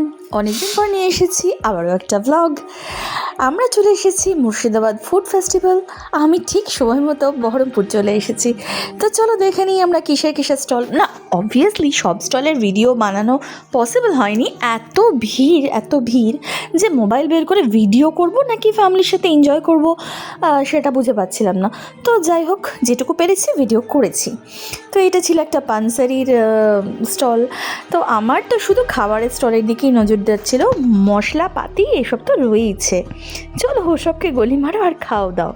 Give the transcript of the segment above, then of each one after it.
Everyone, অনেকদিন পর নিয়ে এসেছি আবারও একটা ব্লগ। আমরা চলে এসেছি মুর্শিদাবাদ ফুড ফেস্টিভ্যাল। আমি ঠিক সময় মতো বহরমপুর চলে এসেছি। তো চলো দেখে নিই আমরা কিসের কিসের স্টল। না, অবভিয়াসলি সব স্টলের ভিডিও বানানো পসিবল হয়নি, এত ভিড় যে মোবাইল বের করে ভিডিও করব নাকি ফ্যামিলির সাথে এনজয় করব সেটা বুঝে পাচ্ছিলাম না। তো যাই হোক, যেটুকু পেরেছি ভিডিও করেছি। তো এটা ছিল একটা পানসারির স্টল। তো আমার তো শুধু খাবারের স্টলের দিকেই নজর যাচ্ছিলো, মশলাপাতি এসব তো রয়েইছে, চলো ওসবকে গলি মারো আর খাও দাও।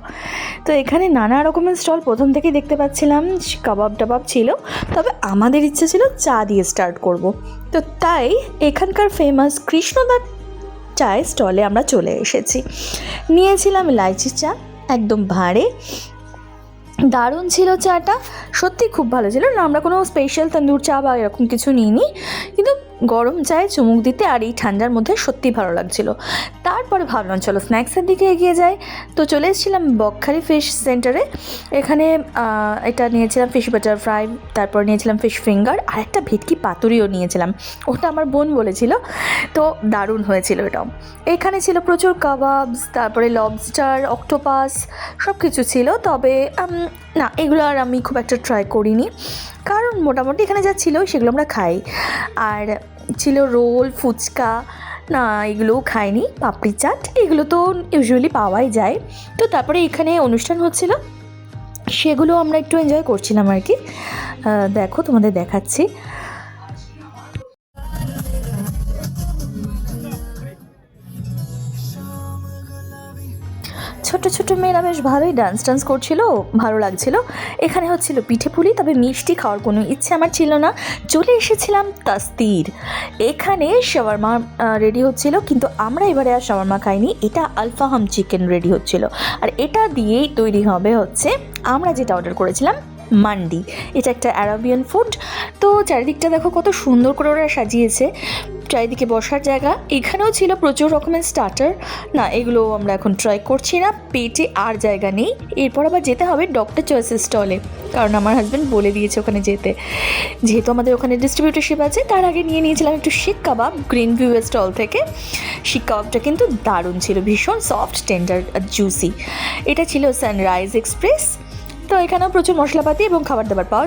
তো এখানে নানা রকমের স্টল প্রথম থেকেই দেখতে পাচ্ছিলাম, কাবাব টাবাব ছিল, তবে আমাদের ইচ্ছে ছিল চা দিয়ে স্টার্ট করব। তো তাই এখানকার ফেমাস কৃষ্ণদার চায়ের স্টলে আমরা চলে এসেছি। নিয়েছিলাম ইলাইচি চা, একদম ভাঁড়ে, দারুণ ছিল চাটা, সত্যি খুব ভালো ছিল। না, আমরা কোনো স্পেশাল তন্দুর চা বা এরকম কিছু নিইনি, কিন্তু গরম চায়ে চুমুক দিতে আর এই ঠান্ডার মধ্যে সত্যি ভালো লাগছিল। তারপরে ভাবলাম চলো স্ন্যাক্সের দিকে এগিয়ে যাই। তো চলে এসেছিলাম বকখালি ফিশ সেন্টারে। এখানে এটা নিয়েছিলাম ফিশ বাটার ফ্রাই, তারপর নিয়েছিলাম ফিশ ফিঙ্গার, আর একটা ভেটকি পাতুরিও নিয়েছিলাম, ওটা আমার বোন বলেছিল, তো দারুণ হয়েছিল এটাও। এখানে ছিল প্রচুর কাবাবস, তারপরে লবস্টার, অক্টোপাস সব কিছু ছিল। তবে না, এগুলো আর আমি খুব একটা ট্রাই করিনি, কারণ মোটামুটি এখানে যা ছিল সেগুলো আমরা খাই। আর ছিল রোল, ফুচকা, না এগুলোও খাইনি। পাপড়ি চাট এগুলো তো ইউজুয়ালি পাওয়াই যায়। তো তারপরে এখানে অনুষ্ঠান হচ্ছিল, সেগুলো আমরা একটু এনজয় করছিলাম আর কি। দেখো, তোমাদের দেখাচ্ছি। ছোট ছোট মেয়েরা বেশ ভালোই ডান্স করছিল, ভালো লাগছিল। এখানে হচ্ছিল পিঠে পুলি, তবে মিষ্টি খাওয়ার কোনো ইচ্ছে আমার ছিল না। চলে এসেছিলাম তাস্তির, এখানে শাওয়ারমা রেডি হচ্ছিল, কিন্তু আমরা এবারে আর শাওয়ারমা খাইনি, এটা আলফাহাম চিকেন রেডি হচ্ছিল। আর এটা দিয়েই তৈরি হবে হচ্ছে আমরা যেটা অর্ডার করেছিলাম, মান্ডি। এটা একটা আরাবিয়ান ফুড। তো চারিদিকটা দেখো কত সুন্দর করে ওরা সাজিয়েছে, চারিদিকে বসার জায়গা। এখানেও ছিল প্রচুর রকমের স্টার্টার, না এগুলো আমরা এখন ট্রাই করছি না, পেটে আর জায়গা নেই। এরপর আবার যেতে হবে ডক্টর চয়েসের স্টলে, কারণ আমার হাজব্যান্ড বলে দিয়েছে ওখানে যেতে, যেহেতু আমাদের ওখানে ডিস্ট্রিবিউটরশিপ আছে। তার আগে নিয়ে নিয়েছিলাম একটু শিক কাবাব গ্রিন ভিউয়ের স্টল থেকে। শিক কাবাবটা কিন্তু দারুণ ছিল, ভীষণ সফট, টেন্ডার আর জুসি। এটা ছিল সানরাইজ এক্সপ্রেস। তো এখানেও প্রচুর মশলাপাতি এবং খাবার দাবার পাওয়া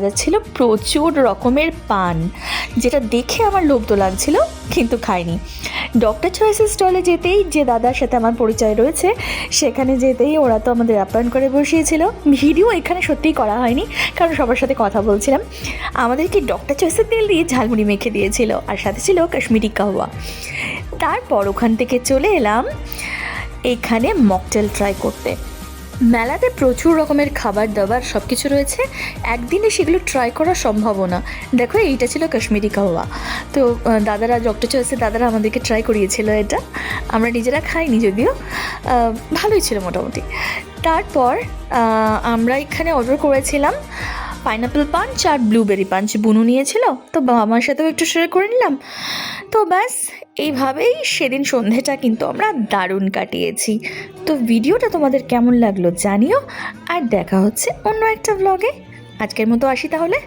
যাচ্ছিল প্রচুর রকমের পান, যেটা দেখে আমার লোভ তো লাগছিল, কিন্তু খাইনি। ডক্টর চয়েসের স্টলে যেতেই, যে দাদার সাথে আমার পরিচয় রয়েছে, সেখানে যেতেই ওরা তো আমাদের আপ্যায়ন করে বসিয়েছিল। ভিডিও এখানে সত্যিই করা হয়নি, কারণ সবার সাথে কথা বলছিলাম। আমাদেরকে ডক্টর চয়েসের তেল দিয়ে ঝালমুড়ি মেখে দিয়েছিল, আর সাথে ছিল কাশ্মীরি কাহওয়া। তারপর ওখান থেকে চলে এলাম এখানে মকটেল ট্রাই করতে। মেলাতে প্রচুর রকমের খাবার দাবার সব কিছু রয়েছে, একদিনে সেগুলো ট্রাই করা সম্ভব না। দেখো, এইটা ছিল কাশ্মীরি কাহওয়া। তো দাদারা, ডক্টর চয়েসের দাদারা আমাদেরকে ট্রাই করিয়েছিল এটা, আমরা নিজেরা খাইনি যদিও, ভালোই ছিল মোটামুটি। তারপর আমরা এখানে অর্ডার করেছিলাম পাইনাপেল পাঞ্চ আর ব্লুবেরি পাঞ্চ, বুনু নিয়েছিল, তো আমার সাথেও একটু শেয়ার করে নিলাম। তো ব্যাস, এইভাবেই সেদিন সন্ধেটা কিন্তু আমরা দারুণ কাটিয়েছি। তো ভিডিওটা তোমাদের কেমন লাগলো জানিও, আর দেখা হচ্ছে অন্য একটা ব্লগে। আজকের মতো আসি তাহলে।